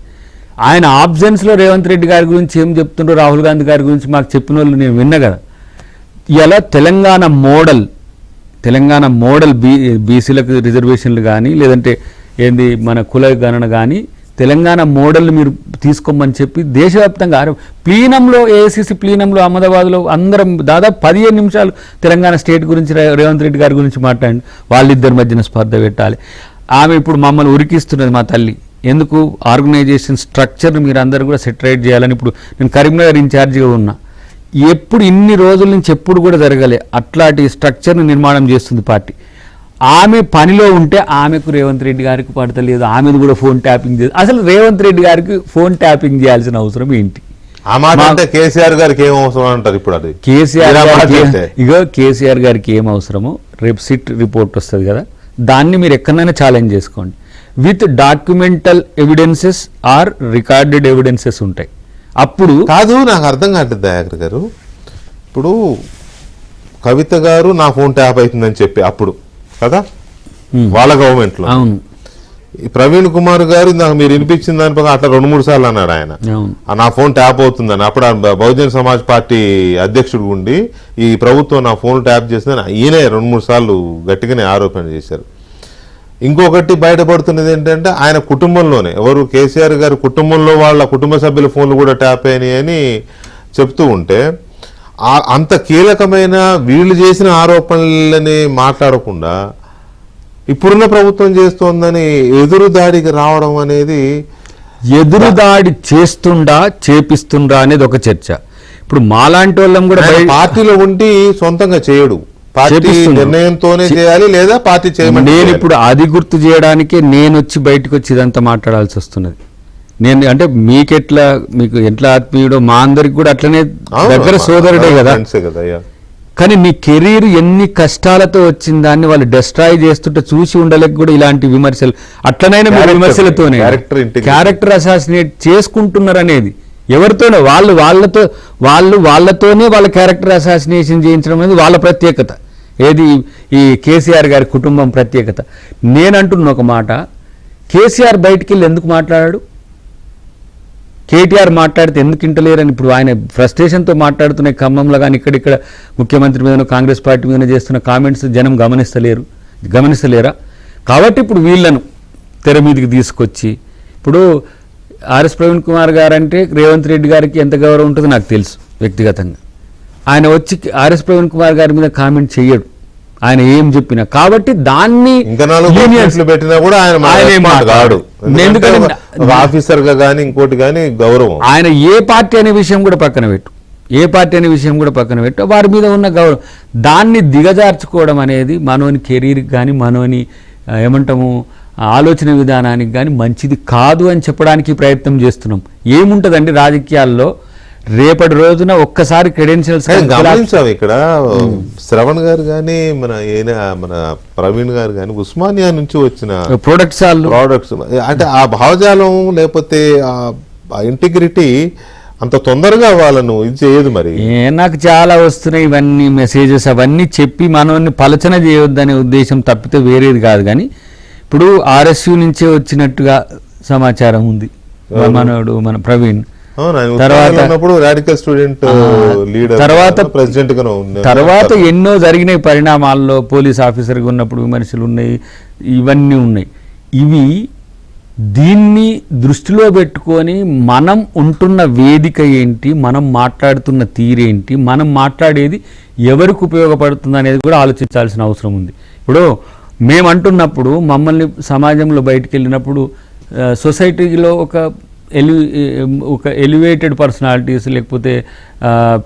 ఆయన ఆబ్సెన్స్లో రేవంత్ రెడ్డి గారి గురించి ఏం చెప్తుండ్రో రాహుల్ గాంధీ గారి గురించి మాకు చెప్పిన వాళ్ళు నేను విన్నా కదా. ఇలా తెలంగాణ మోడల్ బీసీలకు రిజర్వేషన్లు కానీ లేదంటే ఏంది మన కుల గణన కానీ తెలంగాణ మోడల్ని మీరు తీసుకోమని చెప్పి దేశవ్యాప్తంగా ప్లీనంలో ఏఐసిసి ప్లీనంలో అహ్మదాబాద్లో అందరం దాదాపు 15 నిమిషాలు తెలంగాణ స్టేట్ గురించి రేవంత్ రెడ్డి గారి గురించి మాట్లాడండి. వాళ్ళిద్దరి మధ్యన స్పర్ధ పెట్టాలి. ఆమె ఇప్పుడు మమ్మల్ని ఉరికిస్తున్నది మా తల్లి. ఎందుకు ఆర్గనైజేషన్ స్ట్రక్చర్ని మీరు అందరూ కూడా సెటరేట్ చేయాలని ఇప్పుడు నేను కరీంనగర్ ఇన్ఛార్జిగా ఉన్నా. ఎప్పుడు ఇన్ని రోజుల నుంచి ఎప్పుడు కూడా జరగలే అట్లాంటి స్ట్రక్చర్ని నిర్మాణం చేస్తుంది పార్టీ. ఆమె పనిలో ఉంటే ఆమెకు రేవంత్ రెడ్డి గారికి పడతలేదు, ఆమెను కూడా ఫోన్ ట్యాపింగ్ చేసి అసలు రేవంత్ రెడ్డి గారికి ఫోన్ ట్యాపింగ్ చేయాల్సిన అవసరం ఏంటి? ఆ మాట అంటే కేసీఆర్ గారికి ఏం అవసరం అంటారు ఇప్పుడు? అది కేసీఆర్ గారికి ఏం అవసరమో రేపు సిట్ రిపోర్ట్ వస్తుంది కదా, దాన్ని మీరు ఎక్కడైనా ఛాలెంజ్ చేసుకోండి. With documental evidences or recorded evidences ఉంటాయి. అప్పుడు కాదు, నాకు అర్థం కావట్లేదు దయాకర్ గారు. ఇప్పుడు కవిత గారు నా ఫోన్ ట్యాప్ అవుతుందని చెప్పి అప్పుడు కదా వాళ్ళ గవర్నమెంట్లో, అవును, ప్రవీణ్ కుమార్ గారు నాకు మీరు వినిపించిన దానిపై అట్లా 2-3 సార్లు అన్నాడు ఆయన నా ఫోన్ ట్యాప్ అవుతుందని. అప్పుడు బహుజన్ సమాజ్ పార్టీ అధ్యక్షుడు ఉండి ఈ ప్రభుత్వం నా ఫోన్ ట్యాప్ చేసిందని ఈయనే 2-3 సార్లు గట్టిగానే ఆరోపణ చేశారు. ఇంకొకటి బయటపడుతున్నది ఏంటంటే ఆయన కుటుంబంలోనే ఎవరు కేసీఆర్ గారి కుటుంబంలో వాళ్ళ కుటుంబ సభ్యుల ఫోన్లు కూడా ట్యాప్ అయినాయి అని చెప్తూ ఉంటే అంత కీలకమైన వీళ్ళు చేసిన ఆరోపణలని మాట్లాడకుండా ఇప్పుడున్న ప్రభుత్వం చేస్తోందని ఎదురుదాడికి రావడం అనేది, ఎదురుదాడి చేపిస్తుండా అనేది ఒక చర్చ. ఇప్పుడు మాలాంటి వాళ్ళం కూడా పార్టీలో ఉండి సొంతంగా చేయడు, పార్టీ నిర్ణయంతోనే చేయాలి లేదా పార్టీ చేయమని. నేను ఇప్పుడు అది గుర్తు చేయడానికే నేను వచ్చి బయటకు వచ్చి ఇదంతా మాట్లాడాల్సి వస్తున్నది. నేను అంటే మీకు ఎట్లా ఆత్మీయుడో మా అందరికి కూడా అట్లనే దగ్గర సోదరుడే కదా. కానీ నీ కెరీర్ ఎన్ని కష్టాలతో వచ్చిన దాన్ని వాళ్ళు డిస్ట్రాయ్ చేస్తుంటే చూసి ఉండలేక కూడా ఇలాంటి విమర్శలు అట్లనైనా మీరు విమర్శలతోనే క్యారెక్టర్ అసాసినేట్ చేసుకుంటున్నారు అనేది ఎవరితోనే వాళ్ళతోనే వాళ్ళ క్యారెక్టర్ అసాసినేషన్ చేయించడం అనేది వాళ్ళ ప్రత్యేకత. ఏది ఈ కేసీఆర్ గారి కుటుంబం ప్రత్యేకత. నేనంటున్న ఒక మాట, కేసీఆర్ బయటికి వెళ్ళి ఎందుకు మాట్లాడాడు, కేటీఆర్ మాట్లాడితే ఎందుకు ఇంటలేరని ఇప్పుడు ఆయన ఫ్రస్ట్రేషన్తో మాట్లాడుతున్న ఖమ్మంలో కానీ ఇక్కడిక్కడ ముఖ్యమంత్రి మీద కాంగ్రెస్ పార్టీ మీద చేస్తున్న కామెంట్స్ జనం గమనిస్తలేరా? కాబట్టి ఇప్పుడు వీళ్ళను తెర మీదకి తీసుకొచ్చి ఇప్పుడు ఆర్ఎస్ ప్రవీణ్ కుమార్ గారు అంటే రేవంత్ రెడ్డి గారికి ఎంత గౌరవం ఉంటుందో నాకు తెలుసు వ్యక్తిగతంగా. ఆయన వచ్చి ఆర్ఎస్ ప్రవీణ్ కుమార్ గారి మీద కామెంట్ చెయ్యడు ఆయన ఏం చెప్పినా. కాబట్టి దాన్ని పెట్టినా కూడా ఆఫీసర్ గా కానీ ఇంకోటి కానీ గౌరవం ఆయన ఏ పార్టీ అనే విషయం కూడా పక్కన పెట్టు వారి మీద ఉన్న గౌరవం దాన్ని దిగజార్చుకోవడం అనేది మనోని కెరీర్కి కానీ మనోని ఏమంటాము ఆలోచన విధానానికి కానీ మంచిది కాదు అని చెప్పడానికి ప్రయత్నం చేస్తున్నాం. ఏముంటుందండి రాజకీయాల్లో రేపటి రోజున ఒక్కసారి క్రెడెన్షియల్స్ గమనించాము. ఇక్కడ శ్రవణ్ గారు కానీ మన ప్రవీణ్ గారు కానీ ఉస్మానియా నుంచి వచ్చిన ప్రొడక్ట్స్ అంటే ఆ భావజాలం లేకపోతే ఆ ఇంటిగ్రిటీ అంత తొందరగా వాళ్ళను ఇది చేయదు. మరి నాకు చాలా వస్తున్నాయి ఇవన్నీ మెసేజెస్, అవన్నీ చెప్పి మనల్ని పలచన చేయొద్దనే ఉద్దేశం తప్పితే వేరేది కాదు. కానీ ఇప్పుడు ఆర్ఎస్యు నుంచే వచ్చినట్టుగా సమాచారం ఉంది. మన ప్రవీణ్ తర్వాత ఎన్నో జరిగినాయి పరిణామాల్లో పోలీస్ ఆఫీసర్గా ఉన్నప్పుడు విమర్శలు ఉన్నాయి, ఇవన్నీ ఉన్నాయి. ఇవి దీన్ని దృష్టిలో పెట్టుకొని మనం ఉంటున్న వేదిక ఏంటి, మనం మాట్లాడుతున్న తీరేంటి, మనం మాట్లాడేది ఎవరికి ఉపయోగపడుతుంది అనేది కూడా ఆలోచించాల్సిన అవసరం ఉంది. ఇప్పుడు మేము అంటున్నప్పుడు మమ్మల్ని సమాజంలో బయటికి వెళ్ళినప్పుడు సొసైటీలో ఒక ఎలివేటెడ్ పర్సనాలిటీస్ లేకపోతే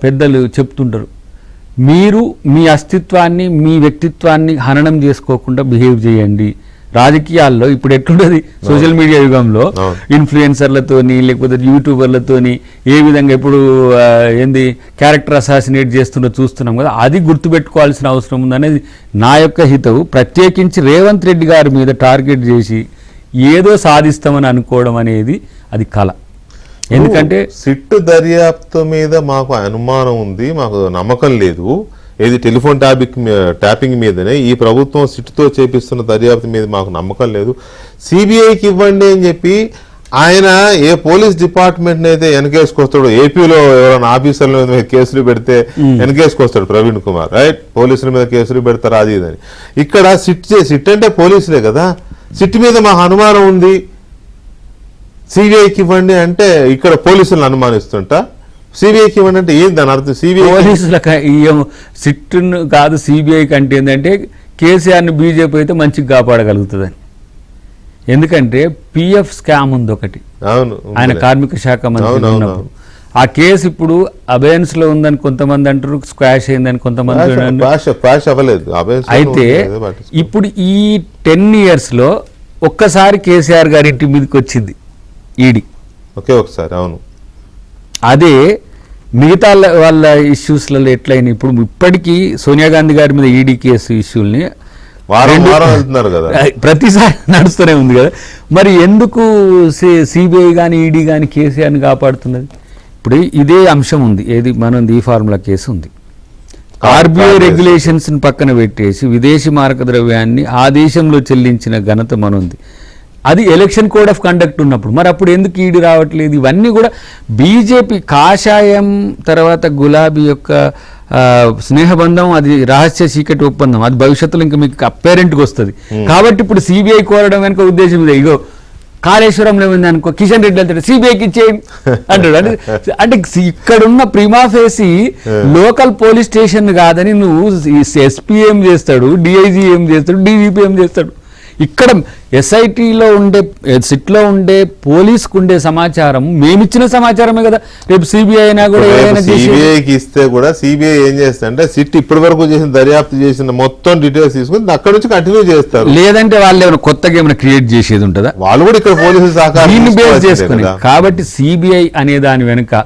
పెద్దలు చెప్తుంటారు, మీరు మీ అస్తిత్వాన్ని మీ వ్యక్తిత్వాన్ని హననం చేసుకోకుండా బిహేవ్ చేయండి. రాజకీయాల్లో ఇప్పుడు ఎట్లుంటది సోషల్ మీడియా యుగంలో ఇన్ఫ్లుయెన్సర్లతోని లేకపోతే యూట్యూబర్లతోని ఏ విధంగా ఇప్పుడు ఏంది క్యారెక్టర్ అసాసినేట్ చేస్తుండో చూస్తున్నాం కదా, అది గుర్తుపెట్టుకోవాల్సిన అవసరం ఉందనేది నా యొక్క హితవు. ప్రత్యేకించి రేవంత్ రెడ్డి గారి మీద టార్గెట్ చేసి ఏదో సాధిస్తామని అనుకోవడం అనేది అది కళ. ఎందుకంటే సిట్ దర్యాప్తు మీద మాకు అనుమానం ఉంది, మాకు నమ్మకం లేదు. ఏది టెలిఫోన్ ట్యాపింగ్ మీదనే ఈ ప్రభుత్వం సిట్తో చేపిస్తున్న దర్యాప్తు మీద మాకు నమ్మకం లేదు, సిబిఐకి ఇవ్వండి అని చెప్పి ఆయన ఏ పోలీస్ డిపార్ట్మెంట్ అయితే వెనకేసుకొస్తాడు, ఏపీలో ఎవరైనా ఆఫీసర్ల మీద కేసులు పెడితే వెనకేసుకొస్తాడు ప్రవీణ్ కుమార్, రైట్, పోలీసుల మీద కేసులు పెడతారు అది ఇదని. ఇక్కడ సిట్ అంటే పోలీసులే కదా, సిట్ మీద మాకు అనుమానం ఉంది సిబిఐకి ఇవ్వండి అంటే ఇక్కడ పోలీసులను అనుమానిస్తుంటా, సిబిఐకి ఇవ్వండి అంటే ఏంటి దాని అర్థం? సిబిఐ పోలీసులకు సిట్టును కాదు సిబిఐ కంటే ఏంటంటే కేసీఆర్ని బీజేపీ అయితే మంచిగా కాపాడగలుగుతుందని. ఎందుకంటే పిఎఫ్ స్కామ్ ఉంది ఒకటి, అవును, ఆయన కార్మిక శాఖ మంత్రి ఉన్నప్పుడు ఆ కేసు ఇప్పుడు అబయన్స్ లో ఉందని కొంతమంది అంటారు, స్క్వాష్ అయిందని కొంతమంది అవ్వలేదు. అయితే ఇప్పుడు ఈ 10 years లో ఒక్కసారి కేసీఆర్ గారి ఇంటి మీదకి వచ్చింది ఈడీ, ఒకే ఒకసారి. అవును, అదే మిగతా వాళ్ళ ఇష్యూస్లలో ఎట్లయినా ఇప్పుడు ఇప్పటికీ సోనియా గాంధీ గారి మీద ఈడీ కేసు ఇష్యూల్ని ప్రతిసారి నడుస్తూనే ఉంది కదా, మరి ఎందుకు సిబిఐ కానీ ఈడీ కానీ కేసీఆర్ని కాపాడుతున్నది? ఇప్పుడు ఇదే అంశం ఉంది, ఏది మనం ఈ ఫార్ములా కేసు ఉంది. ఆర్బీఐ రెగ్యులేషన్స్ పక్కన పెట్టేసి విదేశీ మారక ద్రవ్యాన్ని ఆ దేశంలో చెల్లించిన ఘనత మనది. అది ఎలక్షన్ కోడ్ ఆఫ్ కండక్ట్ ఉన్నప్పుడు మరి అప్పుడు ఎందుకు ఈడీ రావట్లేదు? ఇవన్నీ కూడా బీజేపీ కాషాయం తర్వాత గులాబీ యొక్క స్నేహబంధం, అది రహస్య చీకటి ఒప్పందం, అది భవిష్యత్తులో ఇంకా మీకు అప్పేరెంట్గా వస్తుంది. కాబట్టి ఇప్పుడు సిబిఐ కోరడం వెనుక ఉద్దేశం ఇదే. ఇగో కాళేశ్వరంలో ఉంది అనుకో, కిషన్ రెడ్డి వెళ్తాడు సిబిఐకి ఇచ్చేయండి అంటాడు. అంటే ఇక్కడున్న ప్రిమాఫేసి లోకల్ పోలీస్ స్టేషన్ కాదని నువ్వు ఎస్పీ ఏం చేస్తాడు, డిఐజీ ఏం చేస్తాడు, డీజీపీ ఏం చేస్తాడు. ఇక్కడ ఎస్ఐటీలో ఉండే సిట్లో ఉండే పోలీసుకు ఉండే సమాచారం మేమిచ్చిన సమాచారమే కదా రేపు సిబిఐ అయినా కూడా సిబిఐకి ఇస్తే కూడా సిబిఐ ఏం చేస్తా అంటే సిట్ ఇప్పటి వరకు చేసిన దర్యాప్తు చేసిన మొత్తం డీటెయిల్స్ తీసుకుని అక్కడ నుంచి కంటిన్యూ చేస్తారు. లేదంటే వాళ్ళు ఏమైనా కొత్తగా ఏమైనా క్రియేట్ చేసేది ఉంటుందా? వాళ్ళు కూడా ఇక్కడ పోలీసులు సహకారం బేస్ చేసుకుని. కాబట్టి సిబిఐ అనే దాని వెనుక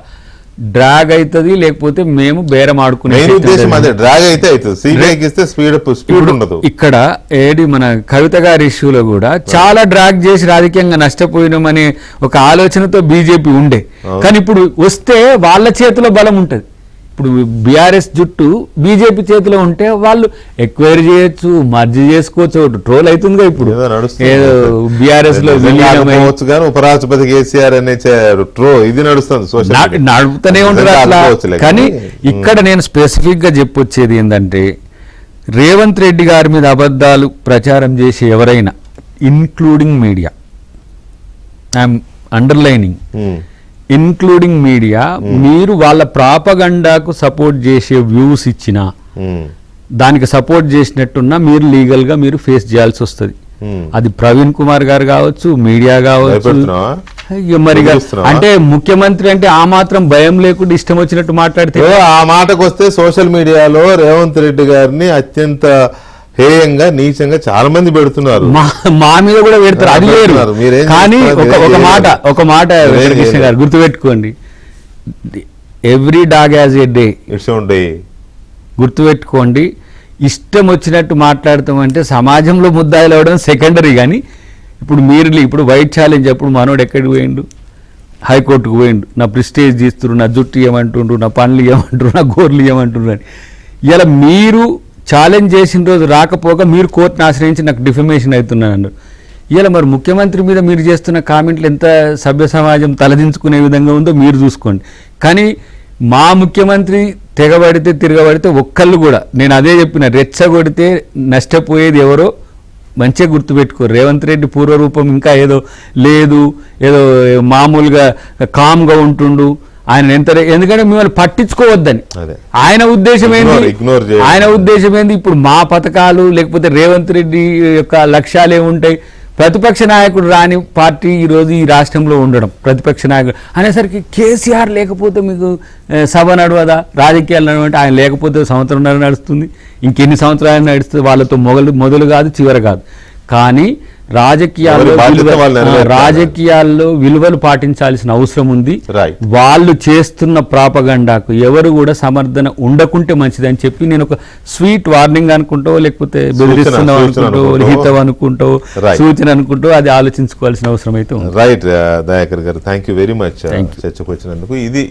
డ్రాగ్ అవుతుంది, లేకపోతే మేము బేరం ఆడుకునే ఉద్దేశం అదే, డ్రాగ్ అయితే అవుతుంది. సిబిఐకి ఇస్తే స్పీడ్ ఉండదు. ఇక్కడ ఏది మన కవిత గారి ఇష్యూలో కూడా చాలా డ్రాగ్ చేసి రాజకీయంగా నష్టపోయినామనే ఒక ఆలోచనతో బీజేపీ ఉండే, కానీ ఇప్పుడు వస్తే వాళ్ళ చేతిలో బలం ఉంటుంది. ఇప్పుడు బీఆర్ఎస్ జుట్టు బీజేపీ చేతిలో ఉంటే వాళ్ళు ఎక్వైర్ చేయొచ్చు, మర్జీ చేసుకోవచ్చు. ట్రోల్ అవుతుందిగా ఇప్పుడు ఏదో బీఆర్ఎస్ లో ఉపరాష్ట్రపతి కేసీఆర్ అనే ఇది నడుస్తుంది, నడుపుతూనే ఉంటారు అట్లా. కానీ ఇక్కడ నేను స్పెసిఫిక్ గా చెప్పొచ్చేది ఏంటంటే రేవంత్ రెడ్డి గారి మీద అబద్ధాలు ప్రచారం చేసే ఎవరైనా, including media, I'm underlining including media, మీరు వాళ్ళ ప్రాపగండాకు సపోర్ట్ చేసే వ్యూస్ ఇచ్చినా దానికి సపోర్ట్ చేసినట్టున్నా మీరు లీగల్ గా మీరు ఫేస్ చేయాల్సి వస్తుంది. అది ప్రవీణ్ కుమార్ గారు కావచ్చు, మీడియా కావచ్చు. మరి అంటే ముఖ్యమంత్రి అంటే ఆ మాత్రం భయం లేకుండా ఇష్టం వచ్చినట్టు మాట్లాడితే, ఆ మాటకు వస్తే సోషల్ మీడియాలో రేవంత్ రెడ్డి గారిని అత్యంత హేయంగా నీచంగా చాలా మంది పెడుతున్నారు, మా మీద కూడా పెడతారు, అది వేరు. కానీ ఒక మాట వెంకటకృష్ణ గారు గుర్తుపెట్టుకోండి, every dog has a day. గుర్తుపెట్టుకోండి, ఇష్టం వచ్చినట్టు మాట్లాడతామంటే సమాజంలో ముద్దాయిలు అవడం సెకండరీ. కానీ ఇప్పుడు వైట్ ఛాలెంజ్ అప్పుడు మనోడు ఎక్కడికి పోయిండు, హైకోర్టుకు పోయిండు, నా ప్రిస్టేజ్ తీస్తున్నారు, నా జుట్టు ఇవ్వమంటుండ్రు, నా పనులు ఇవ్వమంటారు, నా గోర్లు ఇవ్వమంటున్నారు అని. ఇలా మీరు ఛాలెంజ్ చేసిన రోజు రాకపోగా మీరు కోర్టును ఆశ్రయించి నాకు డిఫమేషన్ అవుతున్నాను అన్నారు. ఇలా మరి ముఖ్యమంత్రి మీద మీరు చేస్తున్న కామెంట్లు ఎంత సభ్య సమాజం తలదించుకునే విధంగా ఉందో మీరు చూసుకోండి. కానీ మా ముఖ్యమంత్రి తెగబడితే తిరగబడితే ఒక్కళ్ళు కూడా, నేను అదే చెప్పిన, రెచ్చగొడితే నష్టపోయేది ఎవరో మంచిగా గుర్తుపెట్టుకో, రేవంత్ రెడ్డి పూర్వరూపం ఇంకా ఏదో లేదు, ఏదో మామూలుగా కామ్గా ఉంటుండు ఆయన ఎందుకంటే మిమ్మల్ని పట్టించుకోవద్దని అదే. ఆయన ఉద్దేశం ఏంది, ఇగ్నోర్ చేయాలి. ఆయన ఉద్దేశం ఏంది, ఇప్పుడు మా పథకాలు లేకపోతే రేవంత్ రెడ్డి యొక్క లక్ష్యాలు ఏముంటాయి, ప్రతిపక్ష నాయకుడు రాని పార్టీ ఈరోజు ఈ రాష్ట్రంలో ఉండడం, ప్రతిపక్ష నాయకుడు అనేసరికి కేసీఆర్ లేకపోతే మీకు సభ నడవదా, రాజకీయాలు నడవంటే ఆయన లేకపోతే సంవత్సరంన్నర నడుస్తుంది, ఇంకెన్ని సంవత్సరాలు నడుస్తుంది, వాళ్ళతో మొదలు కాదు చివరి కాదు. కానీ రాజకీయాల్లో విలువలు పాటించాల్సిన అవసరం ఉంది. Right. వాళ్ళు చేస్తున్న ప్రాపగండాకు ఎవరు కూడా సమర్థన ఉండకుంటే మంచిదని చెప్పి నేను ఒక స్వీట్ వార్నింగ్ అనుకుంటో, లేకపోతే బెదిరిస్తున్నావు అనుకుంటో, హితం అనుకుంటో, సూచన అనుకుంటో అది ఆలోచించుకోవాల్సిన అవసరం అయితే ఉంది. రైట్ దయాకర్ గారు, థ్యాంక్ యూ వెరీ మచ్ చర్చకు వచ్చినందుకు. ఇది